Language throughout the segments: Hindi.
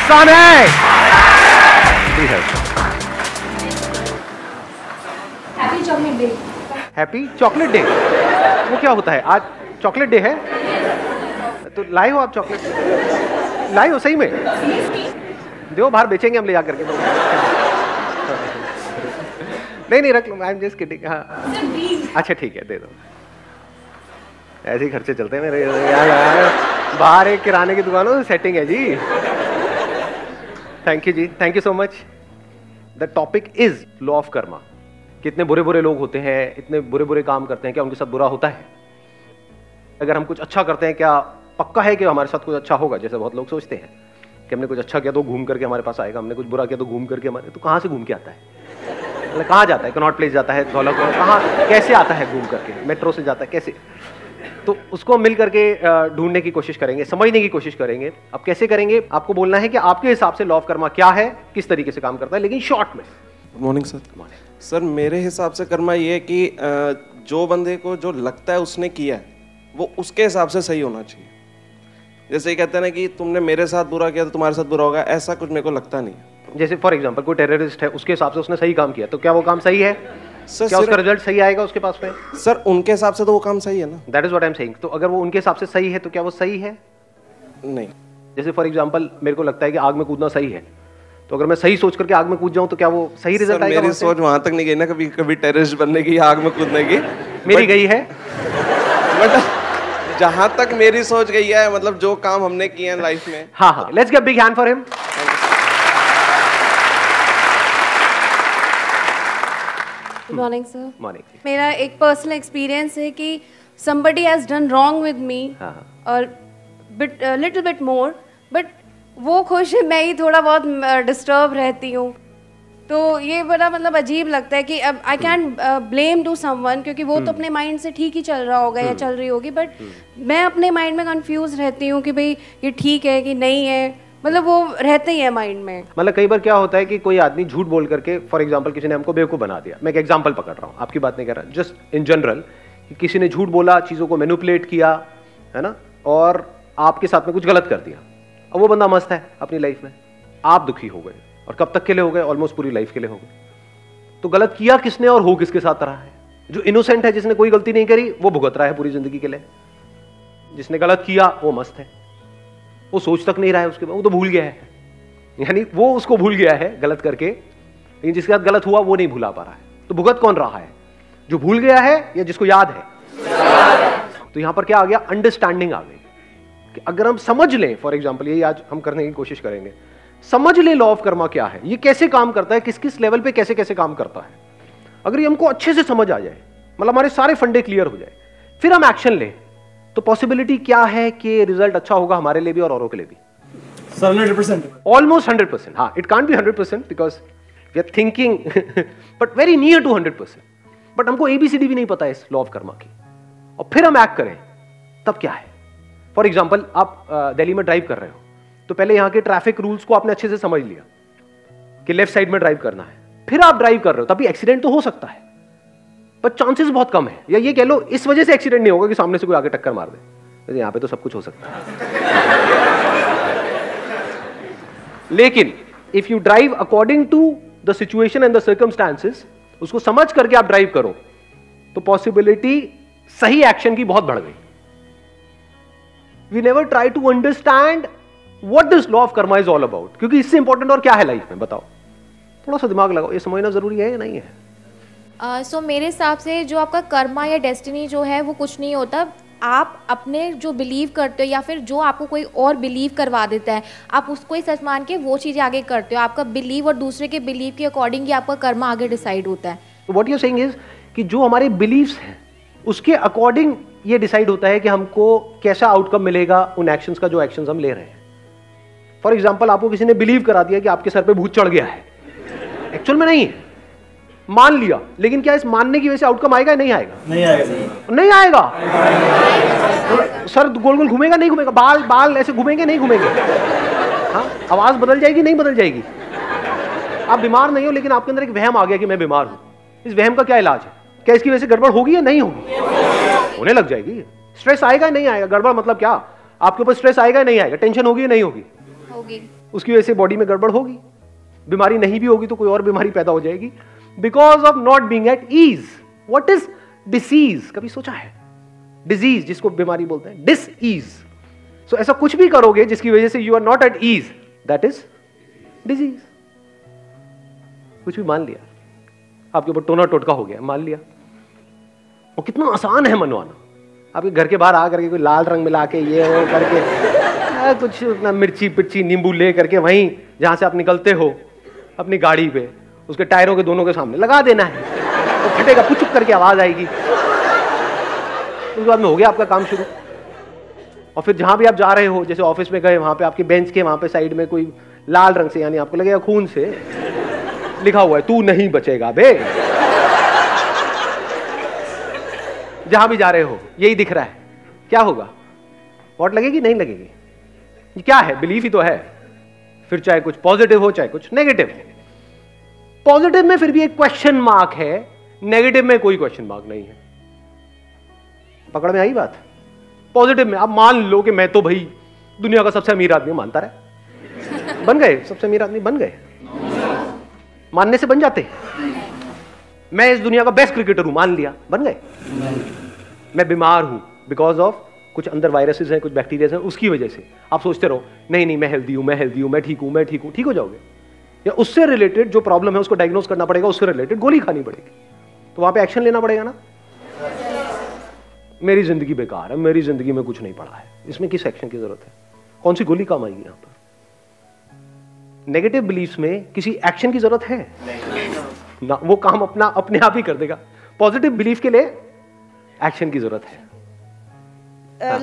आसान है। Happy chocolate day. Happy chocolate day, वो क्या होता है? आज चॉकलेट डे है तो लाए हो आप चॉकलेट? लाए हो सही में? दो बाहर बेचेंगे हम ले जा करके। नहीं रख लो, आई एम जस्ट किडिंग। हाँ अच्छा ठीक है, दे दो। ऐसे ही खर्चे चलते हैं मेरे यार, बाहर एक किराने की दुकानों से सेटिंग है जी। थैंक यू जी, thank you so much. The topic is law of karma. कितने बुरे बुरे लोग होते हैं, इतने बुरे बुरे काम करते हैं, क्या उनके साथ बुरा होता है? अगर हम कुछ अच्छा करते हैं, क्या पक्का है कि हमारे साथ कुछ अच्छा होगा? जैसे बहुत लोग सोचते हैं कि हमने कुछ अच्छा किया तो घूम करके हमारे पास आएगा, हमने कुछ बुरा किया तो घूम करके हमारे, तो कहाँ से घूम के आता है? मतलब कहाँ जाता है? कनॉट प्लेस जाता है, धौलक, कहाँ कैसे आता है घूम करके? मेट्रो से जाता है कैसे? तो उसको मिल करके ढूंढने की कोशिश करेंगे, समझने की कोशिश करेंगे। अब कैसे करेंगे? आपको बोलना है कि आपके हिसाब से लॉ ऑफ कर्मा क्या है, किस तरीके से काम करता है, लेकिन शॉर्ट में। Good morning sir. सर मेरे हिसाब से कर्मा ये है कि जो बंदे को जो लगता है उसने किया है वो उसके हिसाब से सही होना चाहिए। जैसे ये कहते हैं ना कि तुमने मेरे साथ बुरा किया तो तुम्हारे साथ बुरा होगा, ऐसा कुछ मेरे को लगता नहीं है। जैसे फॉर एग्जांपल कोई टेररिस्ट है, उसके हिसाब से उसने सही काम किया, तो क्या वो काम सही है? सर क्या उसका रिजल्ट सही आएगा उसके पास में? सर उनके हिसाब से तो वो काम सही है ना। That is what I am saying. तो अगर वो उनके हिसाब से सही है तो क्या वो सही है? नहीं। जैसे फॉर एग्जांपल मेरे को लगता है कि आग में कूदना सही है, तो अगर मैं सही सोच करके आग में कूद जाऊं तो क्या वो सही रिजल्ट आएगा? मेरी सोच वहां तक नहीं गई ना, कभी टेररिस्ट बनने की, आग में कूदने की। मेरी गई है, बट जहां तक मेरी सोच गई है, मतलब जो काम हमने किए हैं लाइफ में। हाँ, let's give big hand for him. Good morning sir. Morning. मेरा एक पर्सनल एक्सपीरियंस है कि somebody has done wrong with me और लिटिल बिट मोर, बट वो खुश है, मैं ही थोड़ा बहुत डिस्टर्ब रहती हूँ। तो ये बड़ा मतलब अजीब लगता है कि अब I can blame to someone, क्योंकि वो तो अपने माइंड से ठीक ही चल रहा होगा या चल रही होगी, बट मैं अपने माइंड में कंफ्यूज रहती हूँ कि भाई ये ठीक है कि नहीं है, मतलब वो रहते ही है माइंड में। मतलब कई बार क्या होता है कि कोई आदमी झूठ बोल करके, फॉर एग्जांपल किसी ने हमको बेवकूफ बना दिया, मैं एक एग्जांपल पकड़ रहा हूँ, आपकी बात नहीं कर रहा, जस्ट इन जनरल, कि किसी ने झूठ बोला, चीज़ों को मैनिपुलेट किया, है ना, और आपके साथ में कुछ गलत कर दिया। अब वो बंदा मस्त है अपनी लाइफ में, आप दुखी हो गए, और कब तक के लिए हो गए? ऑलमोस्ट पूरी लाइफ के लिए हो गए। तो गलत किया किसने और हो किसके साथ रहा है? जो इनोसेंट है, जिसने कोई गलती नहीं करी, वो भुगत रहा है पूरी जिंदगी के लिए। जिसने गलत किया वो मस्त है, वो सोच तक नहीं रहा है उसके बाद, वो तो भूल गया है, यानी वो उसको भूल गया है गलत करके, लेकिन जिसके साथ गलत हुआ वो नहीं भुला पा रहा है। तो भुगत कौन रहा है? जो भूल गया है या जिसको याद है? तो यहां पर क्या आ गया? अंडरस्टैंडिंग आ गई कि अगर हम समझ लें, फॉर एग्जांपल यही आज हम करने की कोशिश करेंगे, समझ ले लॉ ऑफ कर्मा क्या है, ये कैसे काम करता है, किस किस लेवल पे कैसे कैसे काम करता है। अगर ये हमको अच्छे से समझ आ जाए, मतलब हमारे सारे फंडे क्लियर हो जाए, फिर हम एक्शन लें, तो पॉसिबिलिटी क्या है कि रिजल्ट अच्छा होगा हमारे लिए भी और औरों के लिए भी? 100%, ऑलमोस्ट 100%। हाँ, it can't be 100% because we are thinking but very near to 100%। But हमको ABCD भी नहीं पता है इस लॉ ऑफ कर्मा की, और फिर हम एक्ट करें तब क्या है? फॉर एग्जाम्पल आप दिल्ली में ड्राइव कर रहे हो, तो पहले यहाँ के ट्रैफिक रूल्स को आपने अच्छे से समझ लिया कि लेफ्ट साइड में ड्राइव करना है, फिर आप ड्राइव कर रहे हो, तभी एक्सीडेंट तो हो सकता है, पर चांसेस बहुत कम है, या ये कह लो इस वजह से एक्सीडेंट नहीं होगा कि सामने से कोई आगे टक्कर मार दे। यहाँ पे तो सब कुछ हो सकता है। लेकिन if you drive according to the situation and the circumstances, उसको समझ करके आप ड्राइव करो, तो पॉसिबिलिटी सही एक्शन की बहुत बढ़ गई। We never try to understand what this law of karma is all about, क्योंकि इससे इंपॉर्टेंट और क्या है लाइफ में? बताओ, थोड़ा सा दिमाग लगाओ, ये समझना जरूरी है या नहीं है? सो मेरे हिसाब से जो आपका कर्मा या डेस्टिनी जो है वो कुछ नहीं होता। आप अपने जो बिलीव करते हो या फिर जो आपको कोई और बिलीव करवा देता है, आप उसको ही सच मान के वो चीज़ें आगे करते हो। आपका बिलीव और दूसरे के बिलीव के अकॉर्डिंग ही आपका कर्मा आगे डिसाइड होता है। तो व्हाट यू सेइंग इज कि जो हमारे बिलीव्स हैं उसके अकॉर्डिंग ये डिसाइड होता है कि हमको कैसा आउटकम मिलेगा उन एक्शंस का, जो एक्शंस हम ले रहे हैं। फॉर एग्जाम्पल आपको किसी ने बिलीव करा दिया कि आपके सर पे भूत चढ़ गया है, एक्चुअल में नहीं है, मान लिया, लेकिन क्या इस मानने की वजह से आउटकम आएगा या नहीं आएगा? नहीं आएगा। नहीं आएगा। सर गोल गोल घूमेगा नहीं घूमेगा? बाल बाल ऐसे घूमेंगे नहीं घूमेंगे? हाँ, आवाज बदल जाएगी नहीं बदल जाएगी? आप बीमार नहीं हो, लेकिन आपके अंदर एक वहम आ गया कि मैं बीमार हूं। इस वहम का क्या इलाज है? क्या इसकी वजह से गड़बड़ होगी या नहीं होगी? होने लग जाएगी। स्ट्रेस आएगा नहीं आएगा? गड़बड़ मतलब क्या? आपके ऊपर स्ट्रेस आएगा या नहीं आएगा? टेंशन होगी या नहीं होगी? होगी। उसकी वजह से बॉडी में गड़बड़ होगी, बीमारी नहीं भी होगी तो कोई और बीमारी पैदा हो जाएगी, because of not being at ease. What is disease? कभी सोचा है? डिजीज जिसको बीमारी बोलते हैं, डिस ईज। सो ऐसा कुछ भी करोगे जिसकी वजह से you are not at ease, that is disease. कुछ भी मान लिया, आपके ऊपर टोना टोटका हो गया, मान लिया। और कितना आसान है मनवाना। आपके घर के बाहर आ करके कोई लाल रंग मिला के ये वो करके कुछ अपना मिर्ची पिर्ची नींबू ले करके वहीं जहां से आप निकलते हो अपनी गाड़ी पे, उसके टायरों के दोनों के सामने लगा देना है, तो फटेगा, पुचुक करके आवाज आएगी, उसके बाद में हो गया आपका काम शुरू। और फिर जहां भी आप जा रहे हो, जैसे ऑफिस में गए, वहां पे आपके बेंच के वहां पे साइड में कोई लाल रंग से, यानी आपको लगेगा खून से लिखा हुआ है, तू नहीं बचेगा बे। जहां भी जा रहे हो यही दिख रहा है, क्या होगा? वोट लगेगी? नहीं लगेगी। ये क्या है? बिलीफ ही तो है। फिर चाहे कुछ पॉजिटिव हो चाहे कुछ नेगेटिव हो। पॉजिटिव में फिर भी एक क्वेश्चन मार्क है, नेगेटिव में कोई क्वेश्चन मार्क नहीं है। पकड़ में आई बात? पॉजिटिव में आप मान लो कि मैं तो भाई दुनिया का सबसे अमीर आदमी, मानता रहे, बन गए सबसे अमीर आदमी, बन गए। मानने से बन जाते। मैं इस दुनिया का बेस्ट क्रिकेटर हूं, मान लिया, बन गए। मैं बीमार हूं बिकॉज ऑफ कुछ अंदर वायरसेस हैं, कुछ बैक्टीरिया हैं, उसकी वजह से आप सोचते रहो नहीं नहीं मैं हेल्दी हूं, मैं हेल्दी हूं, मैं ठीक हूं, मैं ठीक हूं, ठीक हो जाओगे। या उससे रिलेटेड जो प्रॉब्लम है उसको डायग्नोस करना पड़ेगा, उससे रिलेटेड गोली खानी पड़ेगी, तो वहां पे एक्शन लेना पड़ेगा ना। मेरी जिंदगी बेकार है, मेरी जिंदगी में कुछ नहीं पड़ा है, इसमें किस एक्शन की जरूरत है? कौन सी गोली काम आएगी? यहां पर नेगेटिव बिलीफ्स में किसी एक्शन की जरूरत है ना, वो काम अपना अपने आप ही कर देगा। पॉजिटिव बिलीफ के लिए एक्शन की जरूरत है।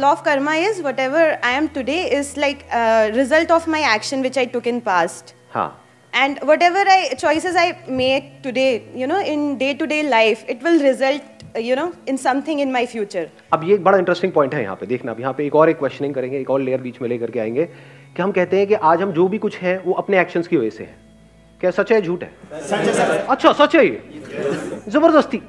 Law of karma is whatever I am today is like a result of my action which I took in past. हाँ. And whatever choices I make today, you know, in day-to-day life, it will result, you know, in something in my future. अब ये एक बड़ा इंटरेस्टिंग पॉइंट है यहाँ पे, देखना। अब यहाँ पे एक और क्वेश्चनिंग करेंगे, एक और लेयर बीच में लेकर के आएंगे कि हम कहते हैं कि आज हम जो भी कुछ है वो अपने एक्शंस की वजह से है। क्या सच है झूठ है? सच है सर। अच्छा सच है ये, जबरदस्ती।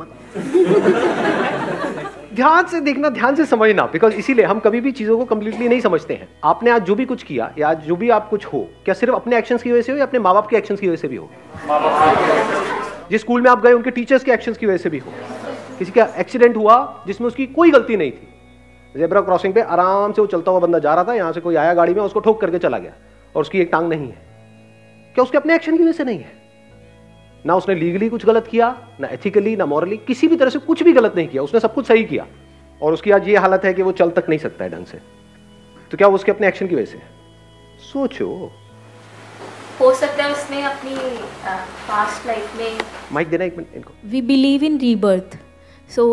ध्यान से देखना, ध्यान से समझना, बिकॉज इसीलिए हम कभी भी चीजों को कंप्लीटली नहीं समझते हैं। आपने आज जो भी कुछ किया या आज जो भी आप कुछ हो, क्या सिर्फ अपने एक्शंस की वजह से हो या अपने माँ बाप के एक्शंस की वजह से भी हो? जिस स्कूल में आप गए उनके टीचर्स के एक्शंस की वजह से भी हो। किसी का एक्सीडेंट हुआ जिसमें उसकी कोई गलती नहीं थी, ज़ेब्रा क्रॉसिंग पे आराम से वो चलता हुआ बंदा जा रहा था, यहाँ से कोई आया गाड़ी में, उसको ठोक करके चला गया और उसकी एक टांग नहीं है, क्या उसके अपने एक्शन की वजह से नहीं है? ना उसने लीगली कुछ गलत किया, ना एथिकली, ना मॉरली, किसी भी तरह से कुछ भी गलत नहीं किया, उसने सब कुछ सही किया और उसकी आज ये हालत है कि वो चल तक नहीं सकता है ढंग से। तो क्या वो उसके अपने एक्शन की वजह से? सोचो। हो सकता है उसने अपनी पास्ट लाइफ में, माइक देना एक मिनट इनको। We believe in rebirth, so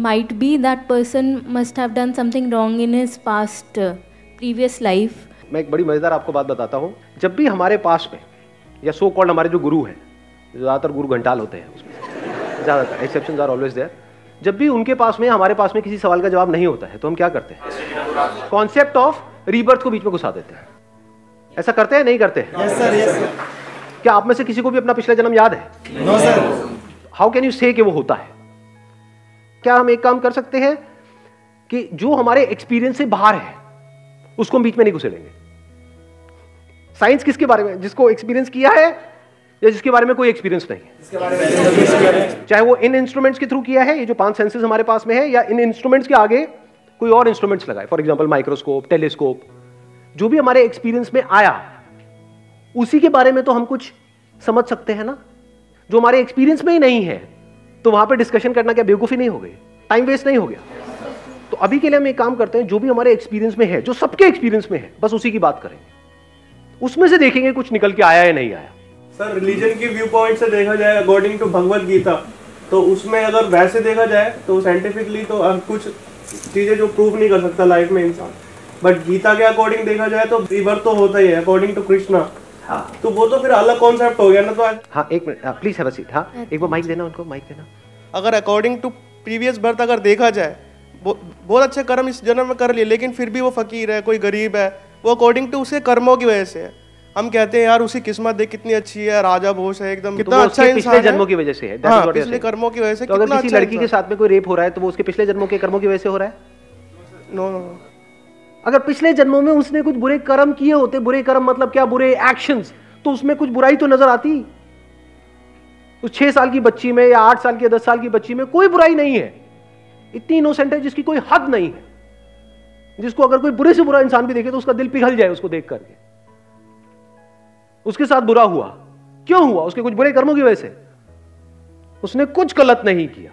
might be that person must have done something wrong in his past previous life. मैं एक बड़ी मजेदार आपको बात बताता हूँ। जब भी हमारे पास में या सो कॉल्ड हमारे जो गुरु हैं, ज़्यादातर गुरु घंटाल होते हैं, उसमें ज़्यादातर एक्सेप्शंस आर ऑलवेज देयर, जब भी उनके पास में हमारे पास में किसी सवाल का जवाब नहीं होता है तो हम क्या करते हैं? कॉन्सेप्ट ऑफ रीबर्थ को बीच में घुसा देते हैं। ऐसा करते हैं नहीं करते? Yes sir, yes sir. क्या आप में से किसी को भी अपना पिछला जन्म याद है? No sir. How can you say कि वो होता है? क्या हम एक काम कर सकते हैं कि जो हमारे एक्सपीरियंस से बाहर है उसको हम बीच में नहीं घुसेड़ेंगे। साइंस किसके बारे में? जिसको एक्सपीरियंस किया है या जिसके बारे में कोई एक्सपीरियंस नहीं है। चाहे वो इन इंस्ट्रूमेंट्स के थ्रू किया है, ये जो 5 सेंसेस हमारे पास में है, या इन इंस्ट्रूमेंट्स के आगे कोई और इंस्ट्रूमेंट्स लगाए, फॉर एग्जांपल माइक्रोस्कोप, टेलीस्कोप, जो भी हमारे एक्सपीरियंस में आया उसी के बारे में तो हम कुछ समझ सकते हैं ना। जो हमारे एक्सपीरियंस में ही नहीं है तो वहां पे डिस्कशन करना क्या बेवकूफी नहीं हो गई? टाइम वेस्ट नहीं हो गया? तो अभी के लिए हम एक काम करते हैं, जो भी हमारे एक्सपीरियंस में है, जो सबके एक्सपीरियंस में है, बस उसी की बात करेंगे, उसमें से देखेंगे कुछ निकल के आया या नहीं आया। सर रिलीजन की व्यू पॉइंट से देखा जाए, अकॉर्डिंग टू भगवत गीता, तो उसमें अगर वैसे देखा जाए तो साइंटिफिकली तो कुछ चीजें जो प्रूव नहीं कर सकता लाइफ में इंसान, बट गीता के अकॉर्डिंग देखा जाए तो रिबर्थ तो होता ही है अकॉर्डिंग टू कृष्णा। हाँ, तो वो तो फिर अलग कॉन्सेप्ट हो गया ना। तो आज हाँ एक minute please have a seat. हाँ एक बार माइक देना उनको, माइक देना। अगर अकॉर्डिंग टू प्रीवियस बर्थ अगर देखा जाए, बहुत अच्छे कर्म इस जन्म में कर लिए, लेकिन फिर भी वो फकीर है, कोई गरीब है, वो अकॉर्डिंग टू उसके कर्मों की वजह से है। हम कहते हैं यार उसकी किस्मत देख कितनी अच्छी है, राजा भोज है एकदम, कितना अच्छा इंसान है। पिछले जन्मों की वजह से है, हाँ, पिछले कर्मों की वजह से। तो अगर किसी लड़की के साथ में कोई रेप हो रहा है तो वो उसके पिछले जन्मों के कर्मों की वजह से हो रहा है? नो। अगर पिछले जन्मों में उसने कुछ बुरे कर्म किए होते, बुरे कर्म मतलब क्या, बुरे एक्शंस, तो उसमें कुछ बुराई तो नजर आती। उस 6 साल की बच्ची में या 8 साल की 10 साल की बच्ची में कोई बुराई नहीं है, इतनी इनोसेंट है जिसकी कोई हद नहीं है, जिसको अगर कोई बुरे से बुरा इंसान भी देखे तो उसका दिल पिघल जाए उसको देख करके। उसके साथ बुरा हुआ, क्यों हुआ? उसके कुछ बुरे कर्मों की वजह से। उसने कुछ गलत नहीं किया,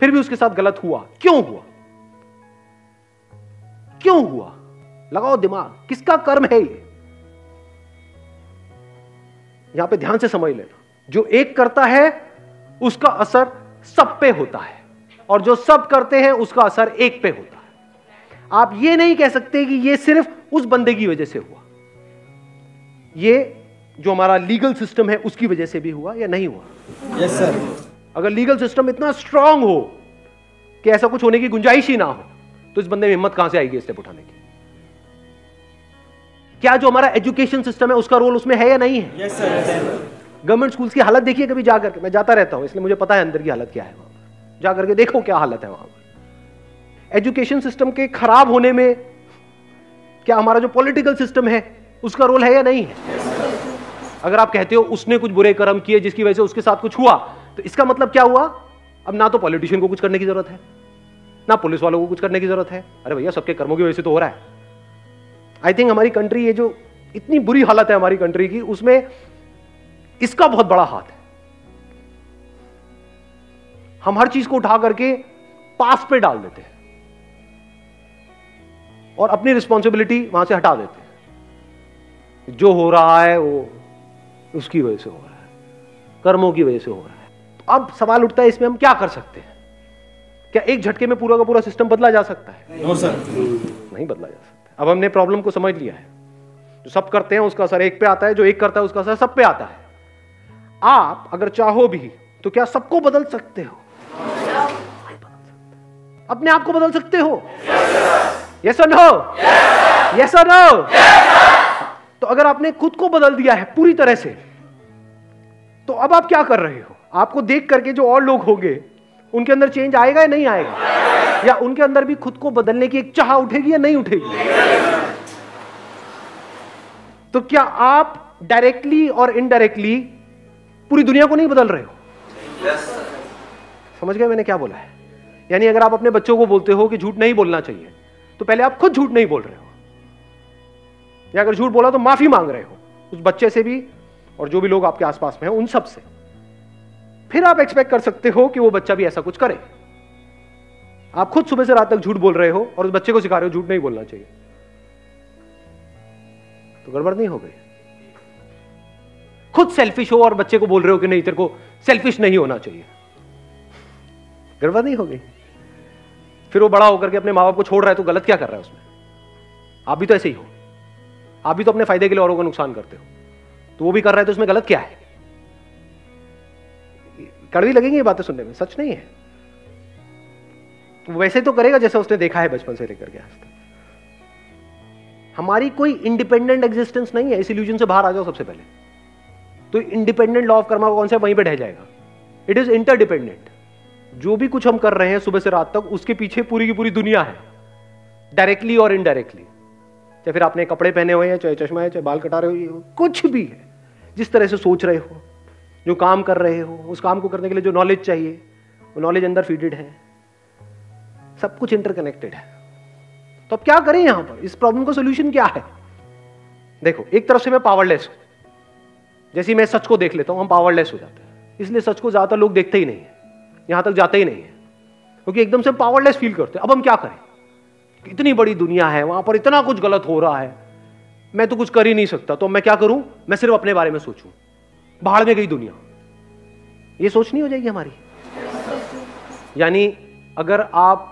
फिर भी उसके साथ गलत हुआ, क्यों हुआ? क्यों हुआ? लगाओ दिमाग, किसका कर्म है ये? यहां पे ध्यान से समझ लेना, जो एक करता है उसका असर सब पे होता है, और जो सब करते हैं उसका असर एक पे होता है। आप ये नहीं कह सकते कि ये सिर्फ उस बंदे की वजह से हुआ, ये जो हमारा लीगल सिस्टम है उसकी वजह से भी हुआ या नहीं हुआ। Yes sir. अगर लीगल सिस्टम इतना स्ट्रांग हो कि ऐसा कुछ होने की गुंजाइश ही ना हो, तो इस बंदे में हिम्मत कहां से आएगी स्टेप उठाने की? क्या जो हमारा एजुकेशन सिस्टम है उसका रोल उसमें है या नहीं है? Yes sir. गवर्नमेंट स्कूल्स की हालत देखिए कभी जाकर के, मैं जाता रहता हूं इसलिए मुझे पता है अंदर की हालत क्या है, वहां जाकर के देखो क्या हालत है वहां पर। एजुकेशन सिस्टम के खराब होने में क्या हमारा जो पॉलिटिकल सिस्टम है उसका रोल है या नहीं है? अगर आप कहते हो उसने कुछ बुरे कर्म किए जिसकी वजह से उसके साथ कुछ हुआ, तो इसका मतलब क्या हुआ? अब ना तो पॉलिटिशियन को कुछ करने की जरूरत है, ना पुलिस वालों को कुछ करने की जरूरत है। अरे भैया सबके कर्मों की वजह से तो हो रहा है। आई थिंक हमारी कंट्री, ये जो इतनी बुरी हालत है हमारी कंट्री की, उसमें इसका बहुत बड़ा हाथ है। हम हर चीज को उठा करके पास पे डाल देते हैं और अपनी रिस्पॉन्सिबिलिटी वहां से हटा देते हैं। जो हो रहा है वो उसकी वजह से हो रहा है, कर्मों की वजह से हो रहा है। तो अब सवाल उठता है इसमें हम क्या कर सकते हैं? क्या एक झटके में पूरा का पूरा सिस्टम बदला जा सकता है? नो सर, नहीं बदला जा सकता। अब हमने प्रॉब्लम को समझ लिया है, जो सब करते हैं उसका असर एक पे आता है, जो एक करता है उसका असर सब पे आता है। आप अगर चाहो भी तो क्या सबको बदल सकते हो? नहीं बदल सकते। अपने आप को बदल सकते हो? यस और नो? यस और नो? तो अगर आपने खुद को बदल दिया है पूरी तरह से, तो अब आप क्या कर रहे हो? आपको देख करके जो और लोग होंगे उनके अंदर चेंज आएगा या नहीं आएगा? या उनके अंदर भी खुद को बदलने की एक चाह उठेगी या नहीं उठेगी? तो क्या आप डायरेक्टली और इनडायरेक्टली पूरी दुनिया को नहीं बदल रहे हो? समझ गए मैंने क्या बोला है? यानी अगर आप अपने बच्चों को बोलते हो कि झूठ नहीं बोलना चाहिए, तो पहले आप खुद झूठ नहीं बोल रहे हो, या अगर झूठ बोला तो माफी मांग रहे हो उस बच्चे से भी और जो भी लोग आपके आसपास में हैं उन सब से। फिर आप एक्सपेक्ट कर सकते हो कि वो बच्चा भी ऐसा कुछ करे। आप खुद सुबह से रात तक झूठ बोल रहे हो और उस बच्चे को सिखा रहे हो झूठ नहीं बोलना चाहिए, तो गड़बड़ नहीं हो गई? खुद सेल्फिश हो और बच्चे को बोल रहे हो कि नहीं तेरे को सेल्फिश नहीं होना चाहिए, गड़बड़ नहीं हो गई? फिर वो बड़ा होकर के अपने माँ बाप को छोड़ रहा है, तो गलत क्या कर रहा है उसमें? आप भी तो ऐसे ही हो, आप भी तो अपने फायदे के लिए औरों का नुकसान करते हो, तो वो भी कर रहा है, तो उसमें गलत क्या है? कड़वी लगेंगी ये बातें सुनने में, सच नहीं है। तो वैसे तो करेगा जैसे उसने देखा है बचपन से लेकर के आज तक। हमारी कोई इंडिपेंडेंट एग्जिस्टेंस नहीं है, इस इल्यूजन से बाहर आ जाओ सबसे पहले। तो इंडिपेंडेंट लॉ ऑफ कर्मा कौन सा, वहीं पे ढह जाएगा। It is interdependent. जो भी कुछ हम कर रहे हैं सुबह से रात तक, उसके पीछे पूरी की पूरी दुनिया है, डायरेक्टली और इनडायरेक्टली। चाहे फिर आपने कपड़े पहने हुए हैं, चाहे चश्मा है, चाहे बाल कटा रहे हो, कुछ भी है, जिस तरह से सोच रहे हो, जो काम कर रहे हो, उस काम को करने के लिए जो नॉलेज चाहिए वो नॉलेज अंदर फीडेड है, सब कुछ इंटरकनेक्टेड है। तो अब क्या करें यहां पर? इस प्रॉब्लम का सोल्यूशन क्या है? देखो, एक तरफ से मैं पावरलेस हूं, जैसे ही मैं सच को देख लेता हूं हम पावरलेस हो जाते हैं। इसलिए सच को ज्यादातर लोग देखते ही नहीं है, यहां तक जाते ही नहीं है, क्योंकि एकदम से पावरलेस फील करते हैं। अब हम क्या करें? इतनी बड़ी दुनिया है, वहां पर इतना कुछ गलत हो रहा है, मैं तो कुछ कर ही नहीं सकता, तो मैं क्या करूं? मैं सिर्फ अपने बारे में सोचूं, बाहर में गई दुनिया। ये सोच नहीं हो जाएगी हमारी? यानी अगर आप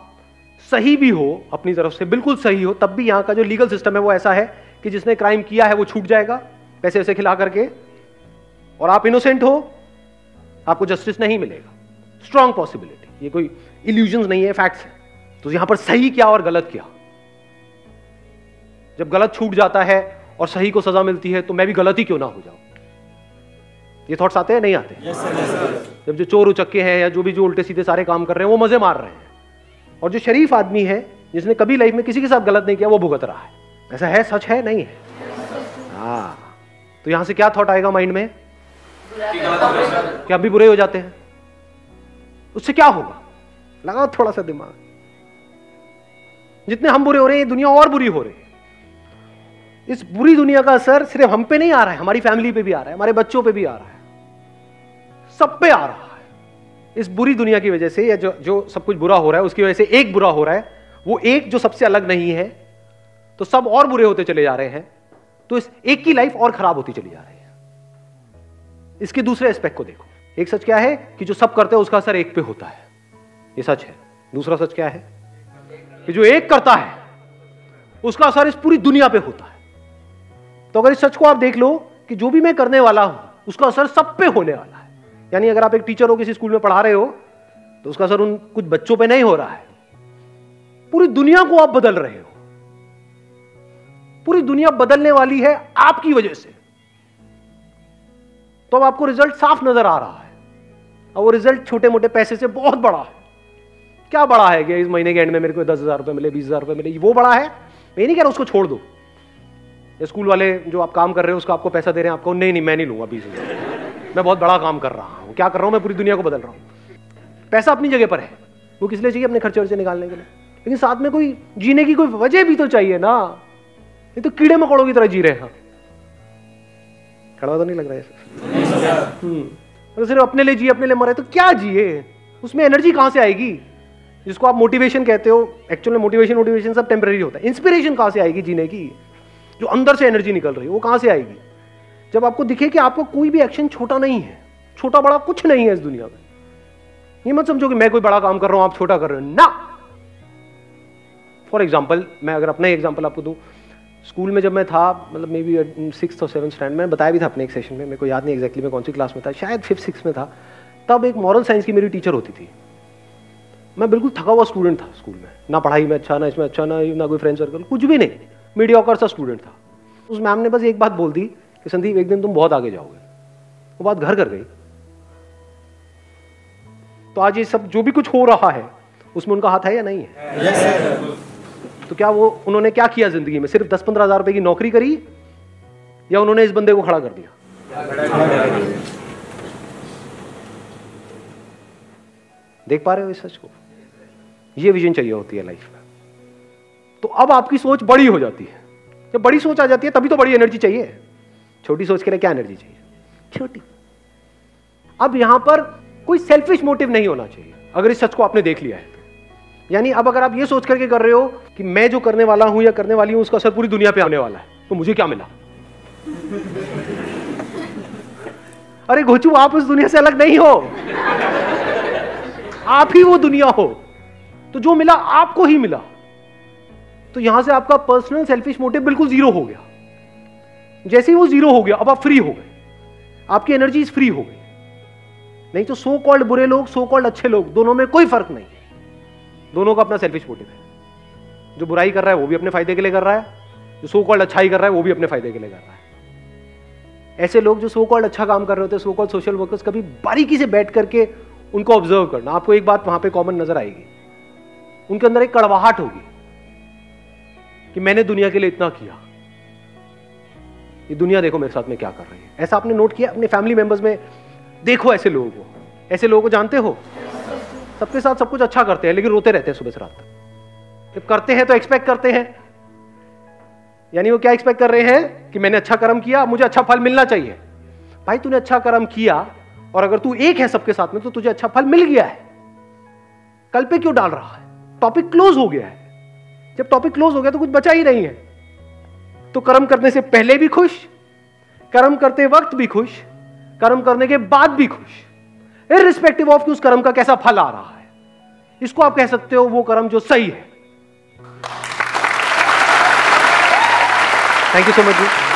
सही भी हो, अपनी तरफ से बिल्कुल सही हो, तब भी यहां का जो लीगल सिस्टम है वो ऐसा है कि जिसने क्राइम किया है वो छूट जाएगा पैसे वैसे खिला करके, और आप इनोसेंट हो, आपको जस्टिस नहीं मिलेगा। स्ट्रॉन्ग पॉसिबिलिटी, ये कोई इल्यूजन्स नहीं है, फैक्ट्स है। तो यहां पर सही क्या और गलत क्या? जब गलत छूट जाता है और सही को सजा मिलती है, तो मैं भी गलत ही क्यों ना हो जाऊं? ये थॉट्स आते हैं नहीं आते? yes, sir. जब जो चोर उचक्के हैं या जो भी जो उल्टे सीधे सारे काम कर रहे हैं वो मजे मार रहे हैं, और जो शरीफ आदमी है जिसने कभी लाइफ में किसी के साथ गलत नहीं किया वो भुगत रहा है। ऐसा है, सच है, नहीं है? हाँ, तो यहां से क्या थॉट आएगा माइंड में? क्या भी बुरे हो जाते हैं? उससे क्या होगा? लगाओ थोड़ा सा दिमाग। जितने हम बुरे हो रहे हैं, दुनिया और बुरी हो रही है। इस बुरी दुनिया का असर सिर्फ हम पे नहीं आ रहा है, हमारी फैमिली पे भी आ रहा है, हमारे बच्चों पे भी आ रहा है, सब पे आ रहा है। इस बुरी दुनिया की वजह से, या जो सब कुछ बुरा हो रहा है उसकी वजह से एक बुरा हो रहा है, वो एक जो सबसे अलग नहीं है, तो सब और बुरे होते चले जा रहे हैं, तो इस एक की लाइफ और खराब होती चली जा रही है। इसके दूसरे एस्पेक्ट को देखो। एक सच क्या है कि जो सब करते हैं उसका असर एक पे होता है, ये सच है। दूसरा सच क्या है कि जो एक करता है उसका असर इस पूरी दुनिया पे होता है। तो अगर इस सच को आप देख लो कि जो भी मैं करने वाला हूं उसका असर सब पे होने वाला है। यानी अगर आप एक टीचर हो, किसी स्कूल में पढ़ा रहे हो, तो उसका असर उन कुछ बच्चों पे नहीं हो रहा है, पूरी दुनिया को आप बदल रहे हो। पूरी दुनिया बदलने वाली है आपकी वजह से। तो अब आपको रिजल्ट साफ नजर आ रहा है, और वो रिजल्ट छोटे मोटे पैसे से बहुत बड़ा है। क्या बड़ा है कि इस महीने के एंड में मेरे को 10,000 रुपए मिले, 20,000 रुपए मिले, वो बड़ा है? मैं नहीं कह रहा उसको छोड़ दो। स्कूल वाले जो आप काम कर रहे हो उसका आपको पैसा दे रहे हैं, आपको नहीं मैं नहीं लूंगा 20,000, मैं बहुत बड़ा काम कर रहा हूं। क्या कर रहा हूं मैं? पूरी दुनिया को बदल रहा हूं। पैसा अपनी जगह पर है, वो किस लिए चाहिए? अपने खर्चे वर्चे निकालने के लिए। लेकिन साथ में कोई जीने की कोई वजह भी तो चाहिए ना। ये तो कीड़े मकोड़ों की तरह जी रहे हैं। कड़वा तो नहीं लग रहा है? तो सिर्फ अपने लिए जिए, अपने लिए मरे, तो क्या जिए? उसमें एनर्जी कहां से आएगी? जिसको आप मोटिवेशन कहते हो, एक्चुअल में मोटिवेशन सब टेम्परेरी होता है। इंस्पिरेशन कहां से आएगी जीने की? जो अंदर से एनर्जी निकल रही है वो कहां से आएगी? जब आपको दिखे कि आपका कोई भी एक्शन छोटा नहीं है, छोटा बड़ा कुछ नहीं है इस दुनिया में। ये मत समझो कि मैं कोई बड़ा काम कर रहा हूं आप छोटा कर रहे हो ना। फॉर एग्जाम्पल, मैं अगर अपना एग्जाम्पल आपको दूं, स्कूल में जब मैं था, मतलब मे बी 6th और 7th स्टैंडर्ड में, बताया भी था अपने एक सेशन में, मेरे को याद नहीं एग्जैक्टली मैं कौन सी क्लास में था, शायद 5th 6th में था। तब एक मॉरल साइंस की मेरी टीचर होती थी। मैं बिल्कुल थका हुआ स्टूडेंट था स्कूल में, ना पढ़ाई में अच्छा, ना इसमें अच्छा, ना कोई फ्रेंड सर्कल, कुछ भी नहीं, मीडियोकर सा स्टूडेंट था। उस मैम ने बस एक बात बोल दी कि संदीप एक दिन तुम बहुत आगे जाओगे। वो बात घर कर गई। तो आज ये सब जो भी कुछ हो रहा है उसमें उनका हाथ है या नहीं है? तो क्या वो उन्होंने क्या किया जिंदगी में? सिर्फ 10-15 हज़ार रुपए की नौकरी करी, या उन्होंने इस बंदे को खड़ा कर दिया? देख पा रहे हो इस सच को? ये विजन चाहिए होती है लाइफ में। तो अब आपकी सोच बड़ी हो जाती है। जब बड़ी सोच आ जाती है तभी तो बड़ी एनर्जी चाहिए। छोटी सोच के लिए क्या एनर्जी चाहिए? छोटी। अब यहां पर कोई सेल्फिश मोटिव नहीं होना चाहिए अगर इस सच को आपने देख लिया है तो। यानी अब अगर आप ये सोच करके कर रहे हो कि मैं जो करने वाला हूं या करने वाली हूं उसका असर पूरी दुनिया पे आने वाला है, तो मुझे क्या मिला? अरे घोचू, आप उस दुनिया से अलग नहीं हो, आप ही वो दुनिया हो। तो जो मिला आपको ही मिला। तो यहां से आपका पर्सनल सेल्फिश मोटिव बिल्कुल जीरो हो गया। जैसे ही वो जीरो हो गया, अब आप फ्री हो गए, आपकी एनर्जी फ्री हो गई। नहीं तो सो कॉल्ड बुरे लोग, सो कॉल्ड अच्छे लोग, दोनों में कोई फर्क नहीं है। दोनों का अपना सेल्फिश मोटिव है। जो बुराई कर रहा है वो भी अपने फायदे के लिए कर रहा है, जो सो कॉल्ड अच्छाई कर रहा है वो भी अपने फायदे के लिए कर रहा है। ऐसे लोग जो सो कॉल्ड अच्छा काम कर रहे होते हैं, सो कॉल्ड सोशल वर्कर्स, कभी बारीकी से बैठ करके उनको ऑब्जर्व करना, आपको एक बात वहां पे कॉमन नजर आएगी। उनके अंदर एक कड़वाहट होगी कि मैंने दुनिया के लिए इतना किया, ये दुनिया देखो मेरे साथ में क्या कर रही है। ऐसा आपने नोट किया अपने फैमिली मेंबर्स में? देखो ऐसे लोगों को, ऐसे लोगों को जानते हो? सबके साथ सब कुछ अच्छा करते हैं लेकिन रोते रहते हैं सुबह से रात तक। जब करते हैं तो एक्सपेक्ट करते हैं, यानी वो क्या एक्सपेक्ट कर रहे हैं कि मैंने अच्छा कर्म किया, मुझे अच्छा फल मिलना चाहिए। भाई तूने अच्छा कर्म किया और अगर तू एक है सबके साथ में तो तुझे अच्छा फल मिल गया है। कल पे क्यों डाल रहा है? टॉपिक क्लोज हो गया है। जब टॉपिक क्लोज हो गया तो कुछ बचा ही नहीं है। तो कर्म करने से पहले भी खुश, कर्म करते वक्त भी खुश, कर्म करने के बाद भी खुश, इररिस्पेक्टिव ऑफ कि उस कर्म का कैसा फल आ रहा है। इसको आप कह सकते हो वो कर्म जो सही है। Thank you so much ji.